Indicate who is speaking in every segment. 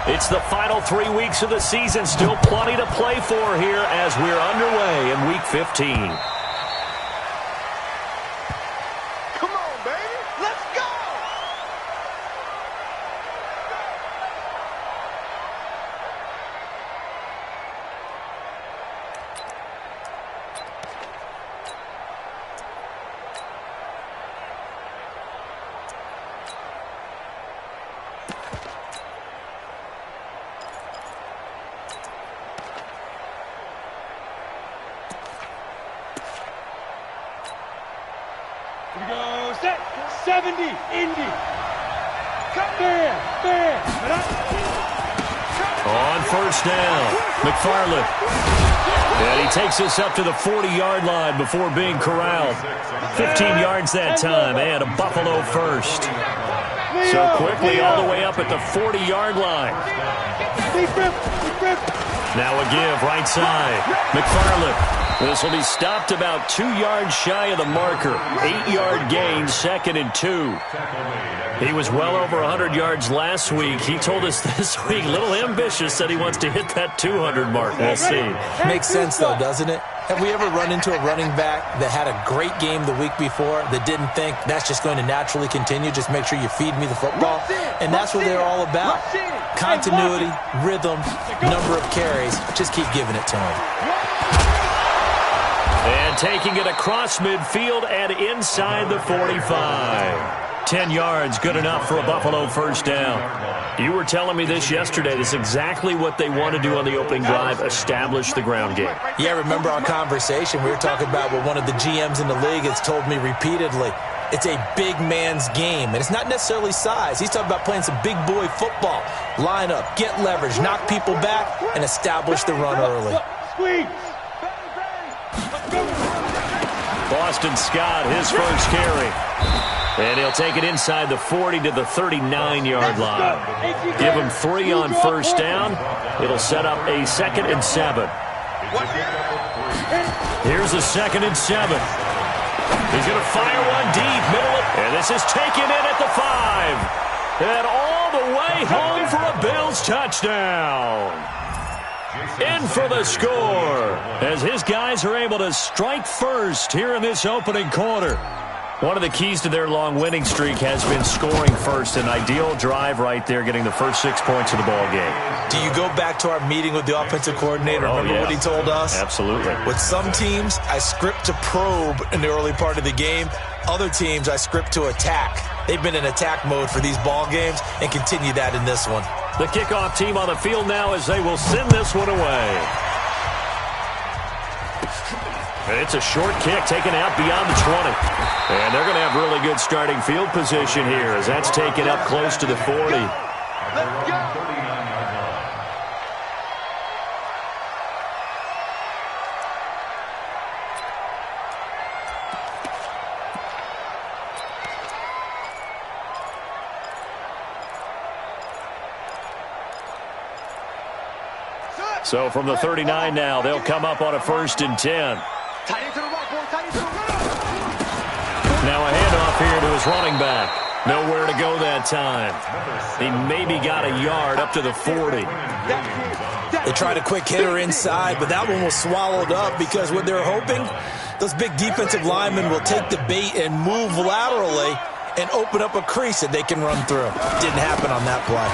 Speaker 1: It's the final 3 weeks of the season. Still plenty to play for here as we're underway in Week 15.
Speaker 2: Here we go, set, 70, Indy. Fair.
Speaker 1: On first down, McFarland. And he takes us up to the 40-yard line before being corralled. 15 yards that time, and a Buffalo first. So quickly all the way up at the 40-yard line. Now a give, right side. McFarland. This will be stopped about 2 yards shy of the marker. 8-yard gain, 2nd and 2. He was well over 100 yards last week. He told us this week, a little ambitious, said he wants to hit that 200 mark. We'll see.
Speaker 3: Makes sense, though, doesn't it? Have we ever run into a running back that had a great game the week before that didn't think that's just going to naturally continue? Just make sure you feed me the football. And that's what they're all about. Continuity, rhythm, number of carries. Just keep giving it to him.
Speaker 1: And taking it across midfield and inside the 45. 10 yards, good enough for a Buffalo first down. You were telling me this yesterday. This is exactly what they want to do on the opening drive, establish the ground game.
Speaker 3: Yeah, remember our conversation? We were talking about what one of the GMs in the league has told me repeatedly. It's a big man's game, and it's not necessarily size. He's talking about playing some big boy football. Line up, get leverage, knock people back, and establish the run early.
Speaker 1: Boston Scott, his first carry. And he'll take it inside the 40 to the 39-yard line. Give him 3 on first down. It'll set up a 2nd and 7. Here's a 2nd and 7. He's going to fire one deep, middle, and this is taken in at the 5. And all the way home for a Bills touchdown. In for the score, as his guys are able to strike first here in this opening quarter. One of the keys to their long winning streak has been scoring first. An ideal drive right there, getting the first 6 points of the ball game.
Speaker 3: Do you go back to our meeting with the offensive coordinator? Remember what he told us?
Speaker 1: Absolutely.
Speaker 3: With some teams, I script to probe in the early part of the game. Other teams, I script to attack. They've been in attack mode for these ball games and continue that in this one.
Speaker 1: The kickoff team on the field now as they will send this one away. And it's a short kick taken out beyond the 20. And they're going to have really good starting field position here as that's taken up close to the 40.
Speaker 2: Let's go.
Speaker 1: So from the 39 now, they'll come up on a 1st and 10. Now a handoff here to his running back. Nowhere to go that time. He maybe got a yard up to the 40.
Speaker 3: They tried a quick hitter inside, but that one was swallowed up because what they're hoping, those big defensive linemen will take the bait and move laterally and open up a crease that they can run through. Didn't happen on that play.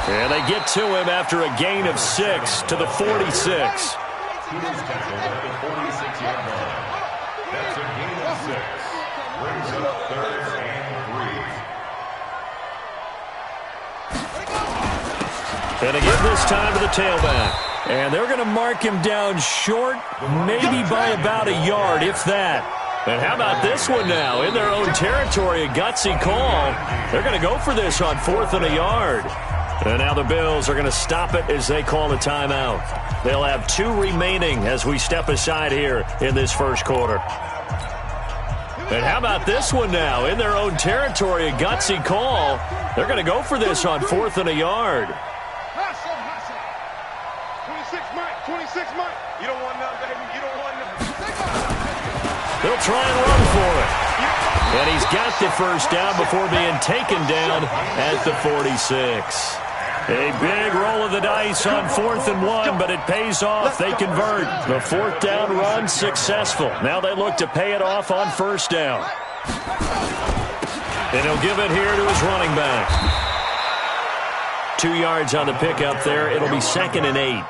Speaker 1: And they get to him after a gain of 6 to the 46. And again this time to the tailback. And they're going to mark him down short, maybe by about a yard, if that. And how about this one now? In their own territory, a gutsy call. They're going to go for this on 4th and a yard. And now the Bills are going to stop it as they call a timeout. They'll have 2 remaining as we step aside here in this first quarter. And how about this one now? In their own territory, a gutsy call. They're going to go for this on 4th and a yard.
Speaker 2: 26 Mike. You don't want none, baby. You don't want none.
Speaker 1: They'll try and run for it. And he's got the first down before being taken down at the 46. A big roll of the dice on 4th and 1, but it pays off. They convert. The 4th down run successful. Now they look to pay it off on 1st down. And he'll give it here to his running back. 2 yards on the pickup there. It'll be 2nd and 8.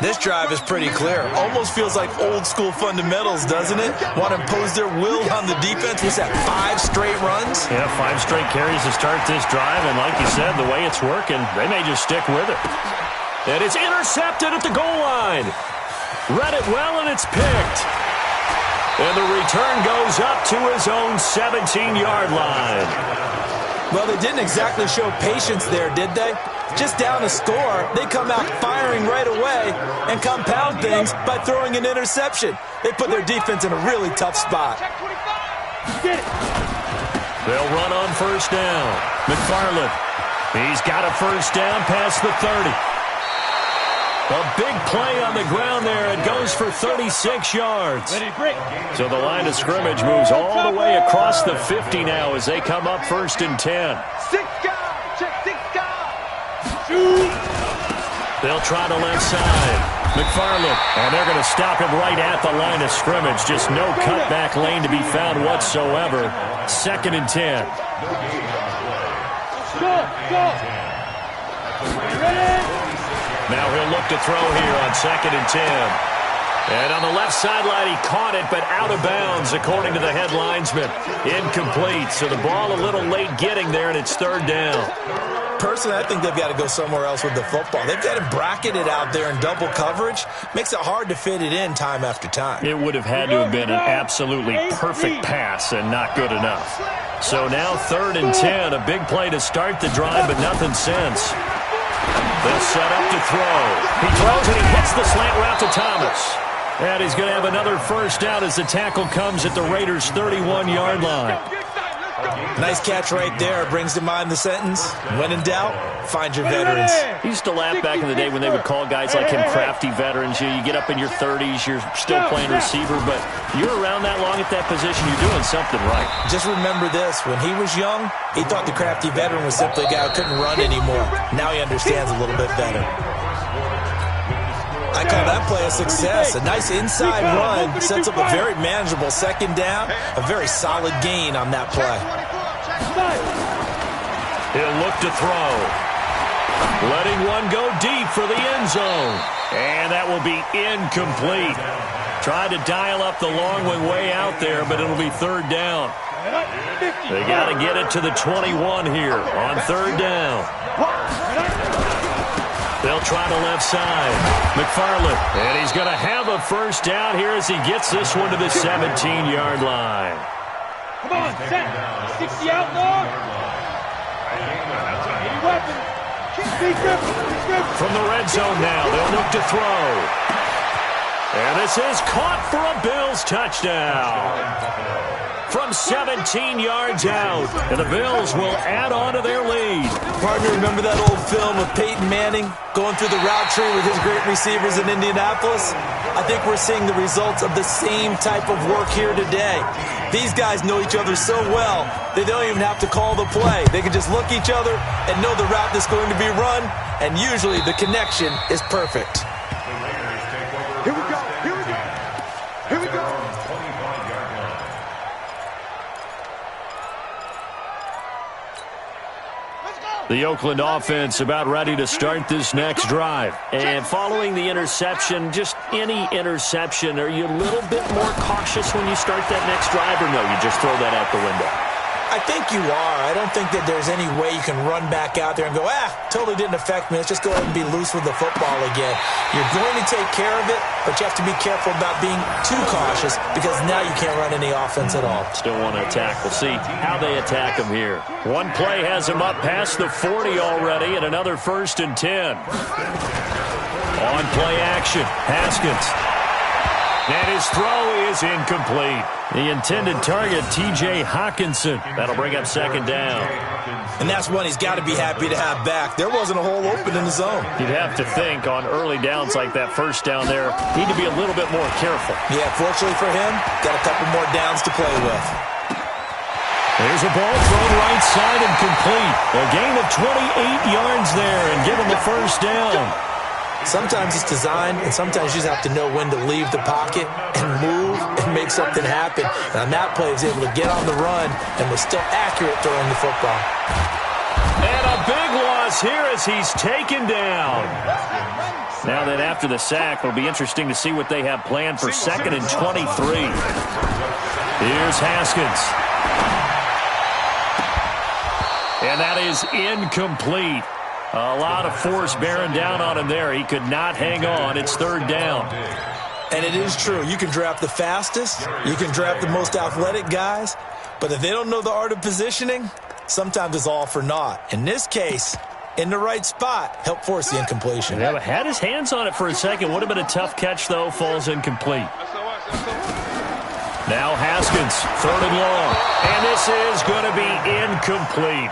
Speaker 3: This drive is pretty clear. Almost feels like old-school fundamentals, doesn't it? Want to impose their will on the defense. Was that 5 straight runs?
Speaker 1: Yeah, 5 straight carries to start this drive. And like you said, the way it's working, they may just stick with it. And it's intercepted at the goal line. Read it well, and it's picked. And the return goes up to his own 17-yard line.
Speaker 3: Well, they didn't exactly show patience there, did they? Just down a score, they come out firing right away and compound things by throwing an interception. They put their defense in a really tough spot.
Speaker 1: They'll run on 1st down. McFarland, he's got a 1st down past the 30. A big play on the ground there. It goes for 36 yards. So the line of scrimmage moves all the way across the 50 now as they come up 1st and 10.
Speaker 2: 6 guys. Check 6 guys.
Speaker 1: They'll try the left side. McFarland, and they're going to stop him right at the line of scrimmage. Just no cutback lane to be found whatsoever. 2nd and 10.
Speaker 2: Go.
Speaker 1: Now he'll look to throw here on 2nd and 10. And on the left sideline, he caught it, but out of bounds, according to the head linesman. Incomplete, so the ball a little late getting there, and it's 3rd down.
Speaker 3: Personally, I think they've got to go somewhere else with the football. They've got him bracketed out there in double coverage. Makes it hard to fit it in time after time.
Speaker 1: It would have had to have been an absolutely perfect pass and not good enough. So now 3rd and 10, a big play to start the drive, but nothing since. They'll set up to throw. He throws and he hits the slant route to Thomas. And he's going to have another 1st down as the tackle comes at the Raiders' 31-yard line.
Speaker 3: Nice catch right there. Brings to mind the sentence, when in doubt, find your veterans.
Speaker 1: He used to laugh back in the day when they would call guys like him crafty veterans. You get up in your 30s, you're still playing receiver, but you're around that long at that position, you're doing something right.
Speaker 3: Just remember this. When he was young, he thought the crafty veteran was simply a guy who couldn't run anymore. Now he understands a little bit better. I call that play a success. A nice inside run sets up a very manageable 2nd down. A very solid gain on that play.
Speaker 1: He'll look to throw. Letting one go deep for the end zone. And that will be incomplete. Tried to dial up the long one way out there, but it'll be 3rd down. They got to get it to the 21 here on 3rd down. They'll try the left side. McFarland, and he's going to have a 1st down here as he gets this one to the 17-yard line.
Speaker 2: Come on, set. 60 out, Lord. Any weapons.
Speaker 1: From the red zone now, they'll look to throw. And this is caught for a Bills touchdown. From 17 yards out, and the Bills will add on to their lead.
Speaker 3: Partner, remember that old film of Peyton Manning going through the route tree with his great receivers in Indianapolis? I think we're seeing the results of the same type of work here today. These guys know each other so well, they don't even have to call the play. They can just look each other and know the route that's going to be run, and usually the connection is perfect.
Speaker 2: Here we go. Here we go. Here we go.
Speaker 1: The Oakland offense about ready to start this next drive. And following the interception, just any interception, are you a little bit more cautious when you start that next drive, or no, you just throw that out the window?
Speaker 3: I think you are. I don't think that there's any way you can run back out there and go, totally didn't affect me. Let's just go ahead and be loose with the football again. You're going to take care of it, but you have to be careful about being too cautious because now you can't run any offense at all.
Speaker 1: Still want to attack. We'll see how they attack him here. One play has him up past the 40 already, and another 1st and 10. On play action, Haskins. And his throw is incomplete. The intended target, T.J. Hawkinson. That'll bring up 2nd down.
Speaker 3: And that's one he's got to be happy to have back. There wasn't a hole open in the zone.
Speaker 1: You'd have to think on early downs like that 1st down there, need to be a little bit more careful.
Speaker 3: Yeah, fortunately for him, got a couple more downs to play with.
Speaker 1: There's a ball thrown right side and complete. A gain of 28 yards there and give him the first down.
Speaker 3: Sometimes it's designed, and sometimes you just have to know when to leave the pocket and move and make something happen. And on that play, he was able to get on the run and was still accurate throwing the football.
Speaker 1: And a big loss here as he's taken down. Now that after the sack, it'll be interesting to see what they have planned for 2nd and 23. Here's Haskins. And that is incomplete. A lot of force bearing down on him there. He could not hang on. It's 3rd down.
Speaker 3: And it is true. You can draft the fastest. You can draft the most athletic guys. But if they don't know the art of positioning, sometimes it's all for naught. In this case, in the right spot, helped force the incompletion.
Speaker 1: Yeah, had his hands on it for a second. Would have been a tough catch, though. Falls incomplete. Now Haskins, 3rd and long. And this is going to be incomplete.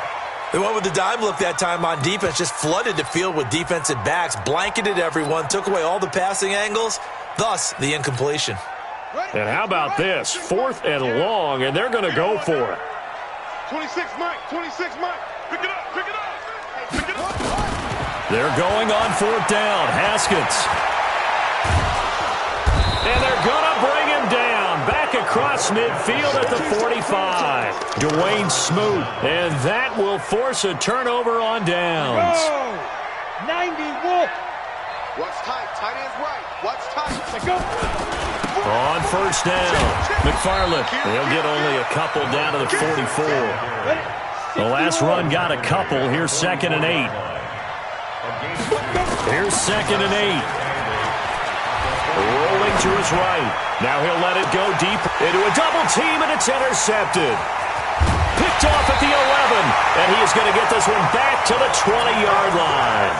Speaker 3: They went with the dime look that time on defense, just flooded the field with defensive backs, blanketed everyone, took away all the passing angles, thus the incompletion.
Speaker 1: And how about this? 4th and long, and they're going to go for it.
Speaker 2: 26 Mike, 26 Mike. Pick it up, pick it up. Pick it up.
Speaker 1: They're going on 4th down. Haskins. And they're going to bring him down. Back across midfield at the 45. Dwayne Smoot. And that will force a turnover on downs.
Speaker 2: 90 Wolf. What's tight? Tight ends right. What's tight? Go.
Speaker 1: On 1st down, McFarland. They'll get only a couple down to the 44. The last run got a couple. Here's 2nd and 8. Here's 2nd and 8. Rolling to his right. Now he'll let it go deep into a double team, and it's intercepted. Picked off at the 11, and he is going to get this one back to the 20-yard line.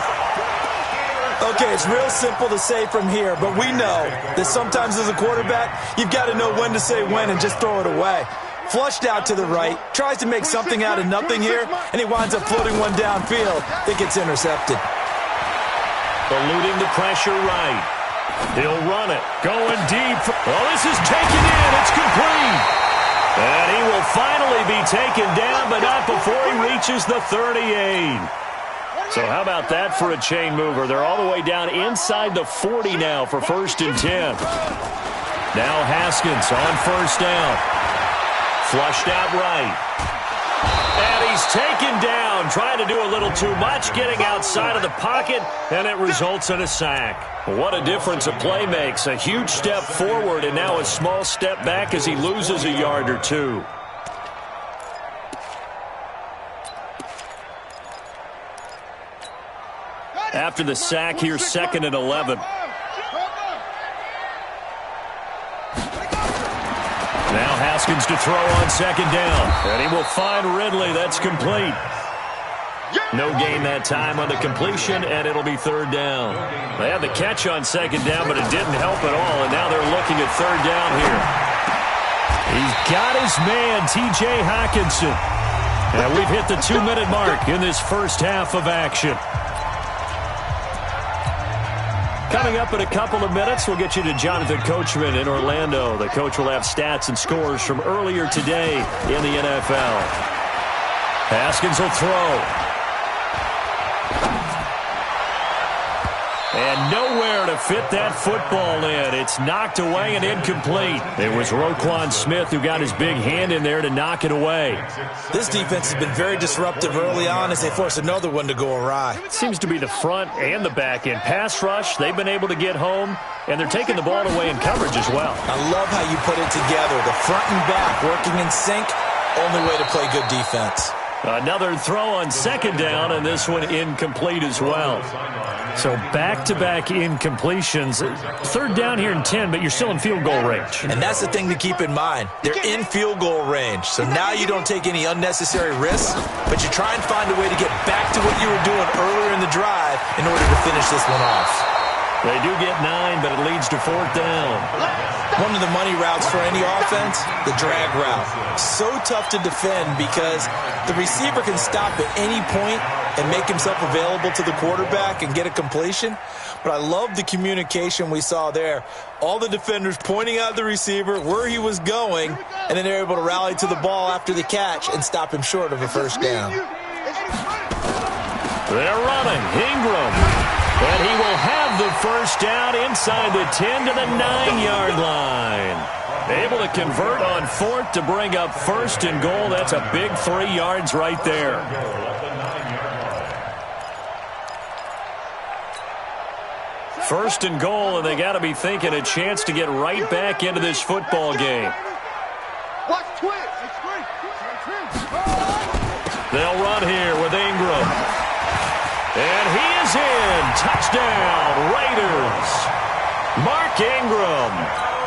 Speaker 3: Okay, it's real simple to say from here, but we know that sometimes as a quarterback, you've got to know when to say when and just throw it away. Flushed out to the right, tries to make something out of nothing here, and he winds up floating one downfield that gets intercepted.
Speaker 1: Eluding the pressure right. He'll run it. Going deep. Oh, this is taken in. It's complete. And he will finally be taken down, but not before he reaches the 38. So how about that for a chain mover? They're all the way down inside the 40 now for 1st and 10. Now Haskins on 1st down. Flushed out right. And he's taken down, trying to do a little too much, getting outside of the pocket, and it results in a sack. What a difference a play makes. A huge step forward and now a small step back as he loses a yard or two. After the sack, here's 2nd and 11. Now Haskins to throw on 2nd down. And he will find Ridley. That's complete. No gain that time on the completion, and it'll be 3rd down. They had the catch on 2nd down, but it didn't help at all, and now they're looking at 3rd down here. He's got his man, T.J. Hockenson. And we've hit the 2-minute mark in this first half of action. Coming up in a couple of minutes, we'll get you to Jonathan Coachman in Orlando. The coach will have stats and scores from earlier today in the NFL. Haskins will throw. And nowhere to fit that football in. It's knocked away and incomplete. It was Roquan Smith who got his big hand in there to knock it away.
Speaker 3: This defense has been very disruptive early on as they force another one to go awry.
Speaker 1: It seems to be the front and the back end. Pass rush, they've been able to get home, and they're taking the ball away in coverage as well.
Speaker 3: I love how you put it together. The front and back working in sync, only way to play good defense.
Speaker 1: Another throw on 2nd down, and this one incomplete as well. So back-to-back incompletions. 3rd down here in 10, but you're still in field goal range.
Speaker 3: And that's the thing to keep in mind. They're in field goal range. So now you don't take any unnecessary risks, but you try and find a way to get back to what you were doing earlier in the drive in order to finish this one off.
Speaker 1: They do get 9, but it leads to 4th down.
Speaker 3: One of the money routes for any offense, the drag route. So tough to defend because the receiver can stop at any point and make himself available to the quarterback and get a completion. But I love the communication we saw there. All the defenders pointing out the receiver, where he was going, and then they're able to rally to the ball after the catch and stop him short of a first down.
Speaker 1: They're running. Ingram. And he will have the first down inside the 10 to the 9-yard line. Able to convert on 4th to bring up 1st and goal. That's a big 3 yards right there. First and goal, and they got to be thinking a chance to get right back into this football game.
Speaker 2: Watch twist.
Speaker 1: They'll run here with Ingram. And he is in. Touchdown, Raiders. Mark Ingram,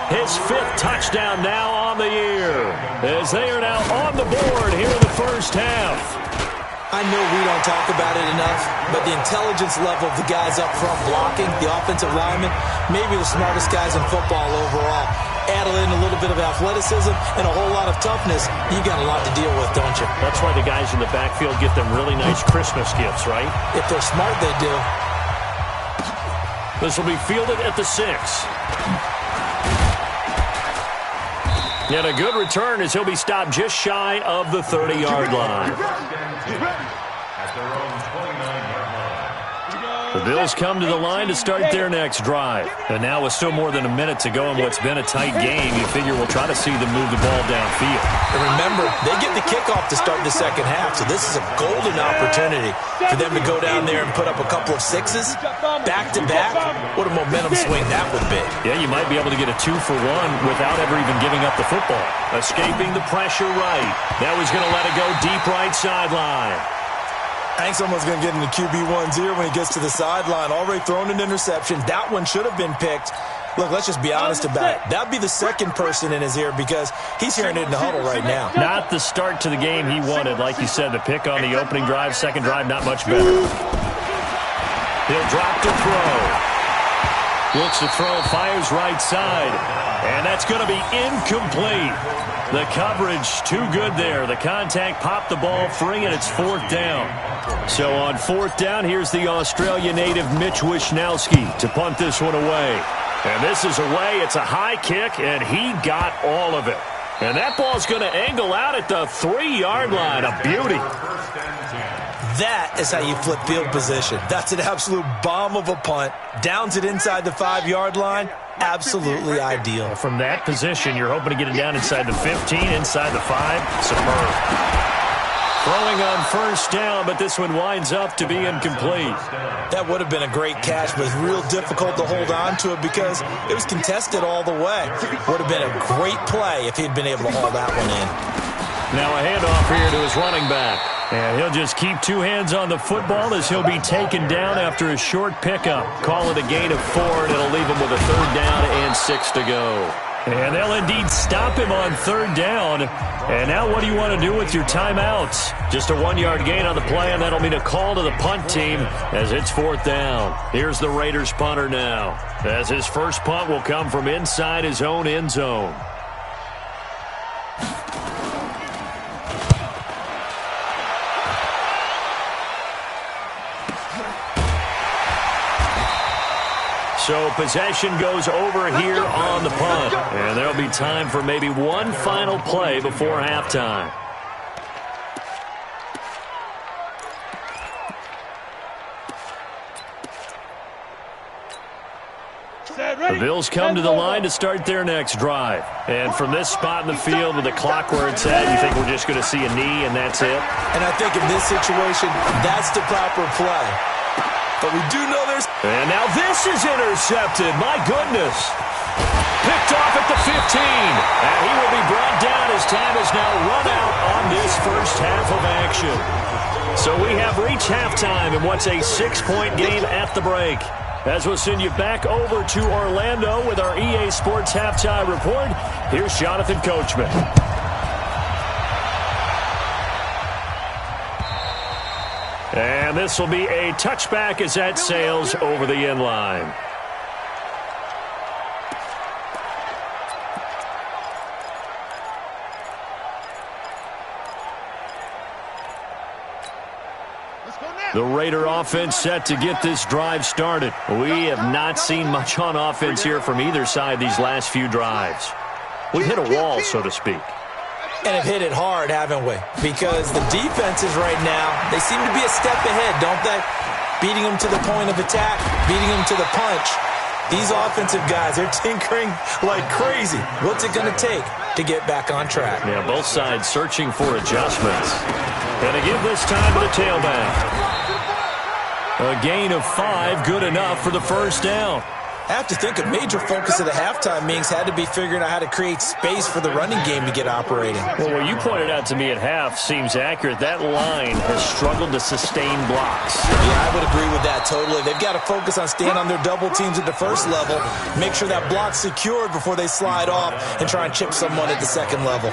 Speaker 1: his 5th touchdown now on the year, as they are now on the board here in the first half.
Speaker 3: I know we don't talk about it enough, but the intelligence level of the guys up front blocking, the offensive linemen, maybe the smartest guys in football overall. Add in a little bit of athleticism and a whole lot of toughness, you got a lot to deal with, don't you?
Speaker 1: That's why the guys in the backfield get them really nice Christmas gifts, right?
Speaker 3: If they're smart, they do.
Speaker 1: This will be fielded at the 6. And a good return as he'll be stopped just shy of the 30-yard line. The Bills come to the line to start their next drive. And now with still more than a minute to go in what's been a tight game, you figure we'll try to see them move the ball downfield.
Speaker 3: And remember, they get the kickoff to start the second half, so this is a golden opportunity for them to go down there and put up a couple of 6s back-to-back. What a momentum swing that would be.
Speaker 1: Yeah, you might be able to get a 2-for-1 without ever even giving up the football. Escaping the pressure right. Now he's going to let it go deep right sideline.
Speaker 3: I think someone's going to get in the QB1's ear when he gets to the sideline. Already thrown an interception. That one should have been picked. Look, let's just be honest about it. That would be the second person in his ear because he's hearing it in the huddle right now.
Speaker 1: Not the start to the game he wanted. Like you said, the pick on the opening drive, second drive, not much better. He'll drop to throw. Looks to throw, fires right side. And that's going to be incomplete. The coverage too good there. The contact popped the ball free, and it's 4th down. So on 4th down, here's the Australia native Mitch Wishnowski to punt this one away. And this is away. It's a high kick, and he got all of it. And that ball's going to angle out at the 3-yard line. A beauty.
Speaker 3: That is how you flip field position. That's an absolute bomb of a punt. Downs it inside the 5-yard line. Absolutely ideal.
Speaker 1: From that position, you're hoping to get it down inside the 15, inside the 5. Superb. Throwing on first down, but this one winds up to be incomplete.
Speaker 3: That would have been a great catch, but it's real difficult to hold on to it because it was contested all the way. Would have been a great play if he'd been able to haul that one in.
Speaker 1: Now a handoff here to his running back. And he'll just keep 2 hands on the football as he'll be taken down after a short pickup. Call it a gain of 4, and it'll leave him with a 3rd down and 6 to go. And they'll indeed stop him on 3rd down. And now what do you want to do with your timeouts? Just a 1-yard gain on the play, and that'll mean a call to the punt team as it's 4th down. Here's the Raiders punter now, as his first punt will come from inside his own end zone. So possession goes over here on the punt. And there'll be time for maybe one final play before halftime. The Bills come to the line to start their next drive. And from this spot in the field with the clock where it's at, you think we're just going to see a knee and that's it?
Speaker 3: And I think in this situation, that's the proper play. But we do know there's...
Speaker 1: And now this is intercepted. My goodness. Picked off at the 15. And he will be brought down as time is now run out on this first half of action. So we have reached halftime in what's a 6-point game at the break. As we'll send you back over to Orlando with our EA Sports Halftime Report, here's Jonathan Coachman. And this will be a touchback as that sails over the end line. The Raider offense set to get this drive started. We have not seen much on offense here from either side these last few drives. We've hit a wall, so to speak.
Speaker 3: And have hit it hard, haven't we? Because the defenses right now, they seem to be a step ahead, don't they? Beating them to the point of attack, beating them to the punch. These offensive guys, they're tinkering like crazy. What's it going to take to get back on track?
Speaker 1: Yeah, both sides searching for adjustments. And to give this time to the tailback. A gain of 5, good enough for the first down.
Speaker 3: I have to think a major focus of the halftime meetings had to be figuring out how to create space for the running game to get operating.
Speaker 1: Well, what you pointed out to me at half seems accurate. That line has struggled to sustain blocks.
Speaker 3: Yeah, I would agree with that totally. They've got to focus on staying on their double teams at the first level, make sure that block's secured before they slide off and try and chip someone at the second level.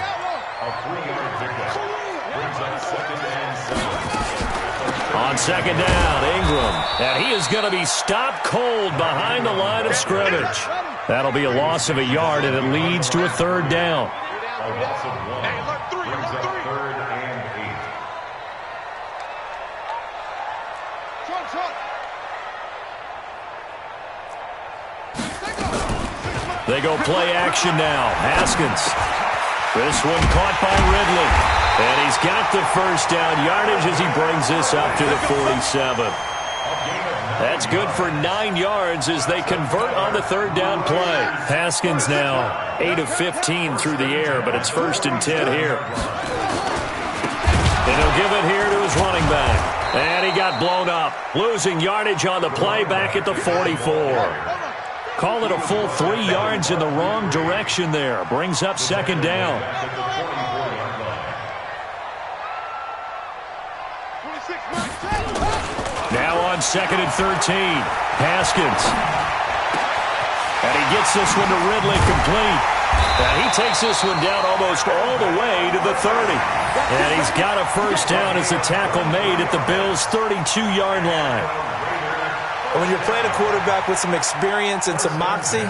Speaker 1: On second down, Ingram. And he is going to be stopped cold behind the line of scrimmage. That'll be a loss of a yard, and it leads to a third down. They go play action now. Haskins. This one caught by Ridley. And he's got the first down yardage as he brings this up to the 47. That's good for 9 yards as they convert on the third down play. Haskins now 8 of 15 through the air, but it's 1st and 10 here. And he'll give it here to his running back. And he got blown up, losing yardage on the play back at the 44. Call it a full 3 yards in the wrong direction there. Brings up second down. Now on 2nd and 13. Haskins. And he gets this one to Ridley complete. And he takes this one down almost all the way to the 30. And he's got a first down as the tackle made at the Bills' 32-yard line.
Speaker 3: When you're playing a quarterback with some experience and some moxie,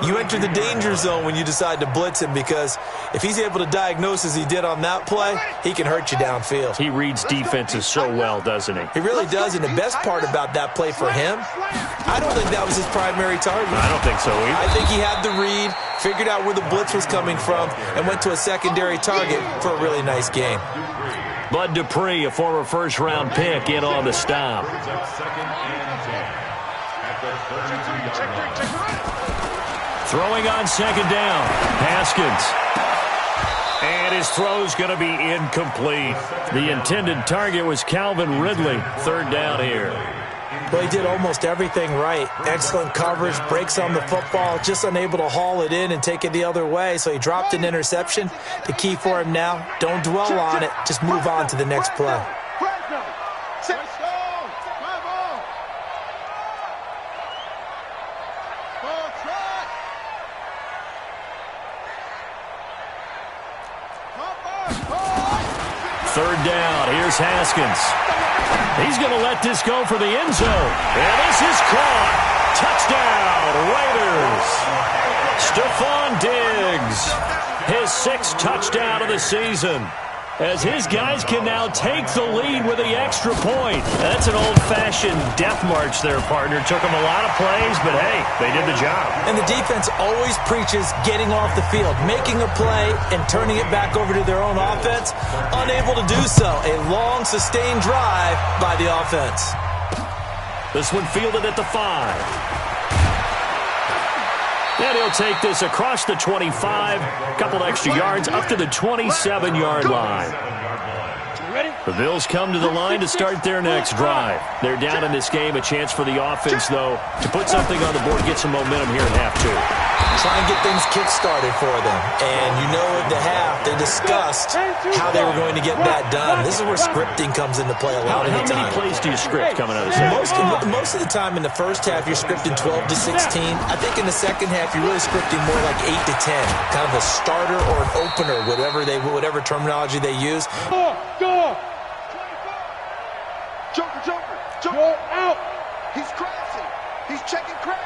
Speaker 3: you enter the danger zone when you decide to blitz him, because if he's able to diagnose as he did on that play, he can hurt you downfield.
Speaker 1: He reads defenses so well, doesn't he?
Speaker 3: He really does, and the best part about that play for him, I don't think that was his primary target.
Speaker 1: I don't think so either.
Speaker 3: I think he had the read, figured out where the blitz was coming from, and went to a secondary target for a really nice game.
Speaker 1: Bud Dupree, a former first-round pick, in on the stop. Throwing on second down, Haskins. And his throw's going to be incomplete. The intended target was Calvin Ridley. Third down here.
Speaker 3: Well, he did almost everything right. Excellent coverage, breaks on the football, just unable to haul it in and take it the other way, so he dropped an interception. The key for him now, don't dwell on it, just move on to the next play.
Speaker 1: Third down, here's Haskins. He's going to let this go for the end zone. And this is caught. Touchdown, Raiders. Stephon Diggs, his 6th touchdown of the season, as his guys can now take the lead with the extra point. That's an old-fashioned death march there, partner. Took them a lot of plays, but hey, they did the job.
Speaker 3: And the defense always preaches getting off the field, making a play and turning it back over to their own offense. Unable to do so. A long, sustained drive by the offense.
Speaker 1: This one fielded at the 5. And he'll take this across the 25, a couple extra yards, up to the 27-yard line. The Bills come to the line to start their next drive. They're down in this game. A chance for the offense, though, to put something on the board, get some momentum here in half 2.
Speaker 3: Try and get things kick-started for them. And you know at the half, they discussed how they were going to get that done. This is where scripting comes into play a lot of the time.
Speaker 1: How many plays do you script coming out of the second?
Speaker 3: Most of the time in the first half, you're scripting 12 to 16. I think in the second half, you're really scripting more like 8 to 10. Kind of a starter or an opener, whatever terminology they use.
Speaker 2: Go! Joker, out! He's crossing. He's checking crab.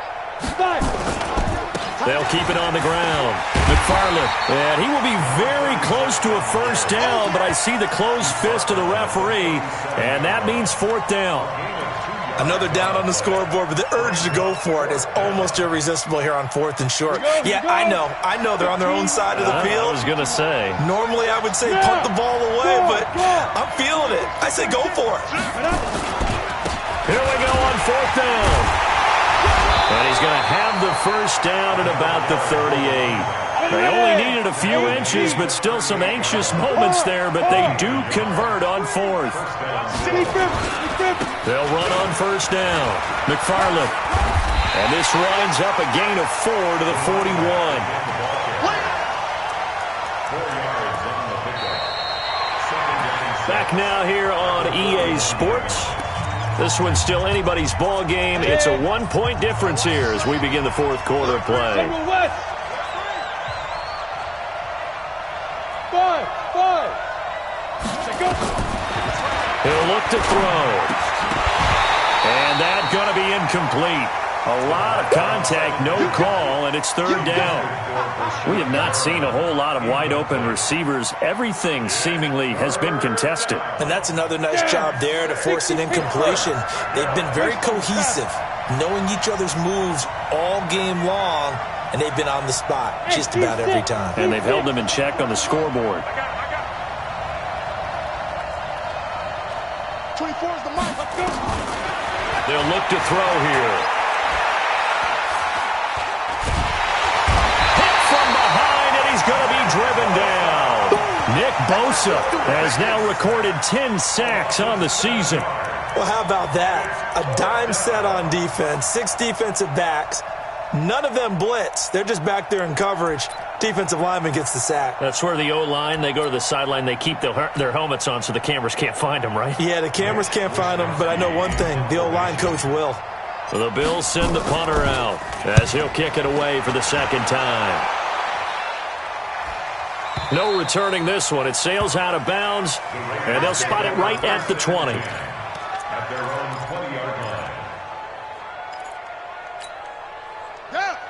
Speaker 1: They'll keep it on the ground. McFarland, and he will be very close to a first down, but I see the closed fist of the referee, and that means fourth down.
Speaker 3: Another down on the scoreboard, but the urge to go for it is almost irresistible here on 4th and short. Yeah, I know they're on their own side of the field.
Speaker 1: I was going to say.
Speaker 3: Normally I would say punt the ball away, but I'm feeling it. I say go for it.
Speaker 1: Here we go on 4th down. And he's going to have the first down at about the 38. They only needed a few inches, but still some anxious moments there, but they do convert on 4th. They'll run on first down. McFarland. And this winds up a gain of 4 to the 41. Back now here on EA Sports. This one's still anybody's ball game. It's a 1-point difference here as we begin the fourth quarter of play. He'll look to throw. And that's going to be incomplete. A lot of contact, no call, and it's third down. We have not seen a whole lot of wide-open receivers. Everything seemingly has been contested.
Speaker 3: And that's another nice job there to force an incompletion. They've been very cohesive, knowing each other's moves all game long, and they've been on the spot just about every time.
Speaker 1: And they've held them in check on the scoreboard.
Speaker 2: 24 is the mark. Let's go.
Speaker 1: They'll look to throw here. Hit from behind, and he's going to be driven down. Nick Bosa has now recorded 10 sacks on the season.
Speaker 3: Well, how about that? A dime set on defense, 6 defensive backs. None of them blitz. They're just back there in coverage. Defensive lineman gets the sack.
Speaker 1: That's where the O-line, they go to the sideline, they keep their helmets on so the cameras can't find them, right?
Speaker 3: Yeah, the cameras can't find them, but I know one thing. The O-line coach will.
Speaker 1: So the Bills send the punter out as he'll kick it away for the second time. No returning this one. It sails out of bounds, and they'll spot it right at the 20.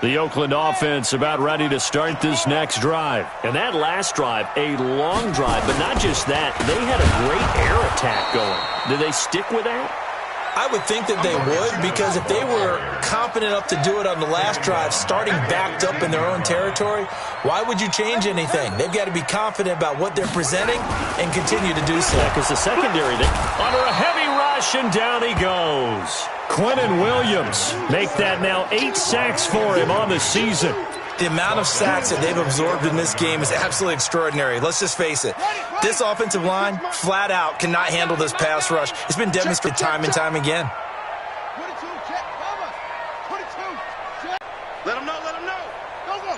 Speaker 1: The Oakland offense about ready to start this next drive. And that last drive, a long drive, but not just that. They had a great air attack going. Did they stick with that?
Speaker 3: I would think that they would, because if they were competent enough to do it on the last drive, starting backed up in their own territory, why would you change anything? They've got to be confident about what they're presenting and continue to do so.
Speaker 1: Yeah, because the secondary, under a heavy rush, and down he goes. Quinnen Williams make that now 8 sacks for him on the season.
Speaker 3: The amount of sacks that they've absorbed in this game is absolutely extraordinary. Let's just face it. This offensive line, flat out, cannot handle this pass rush. It's been demonstrated time and time again.
Speaker 2: 22, check, cover. 22, check. Let him know, let him know. Go, go.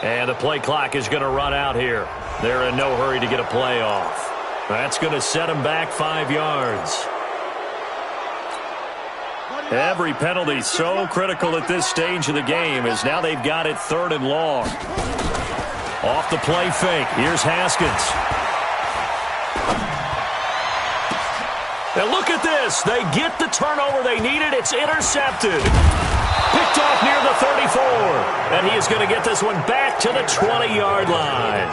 Speaker 1: And the play clock is going to run out here. They're in no hurry to get a play off. That's going to set them back 5 yards. Every penalty so critical at this stage of the game as now they've got it 3rd and long. Off the play fake. Here's Haskins. And look at this. They get the turnover they needed. It's intercepted. Picked off near the 34. And he is going to get this one back to the 20-yard line.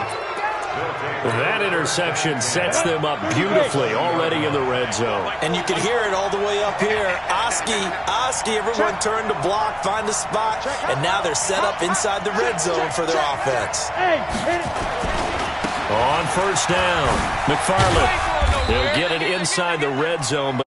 Speaker 1: That interception sets them up beautifully already in the red zone.
Speaker 3: And you can hear it all the way up here. Oski, everyone turned to block, find a spot, and now they're set up inside the red zone for their offense.
Speaker 1: On first down, McFarland. He'll get it inside the red zone.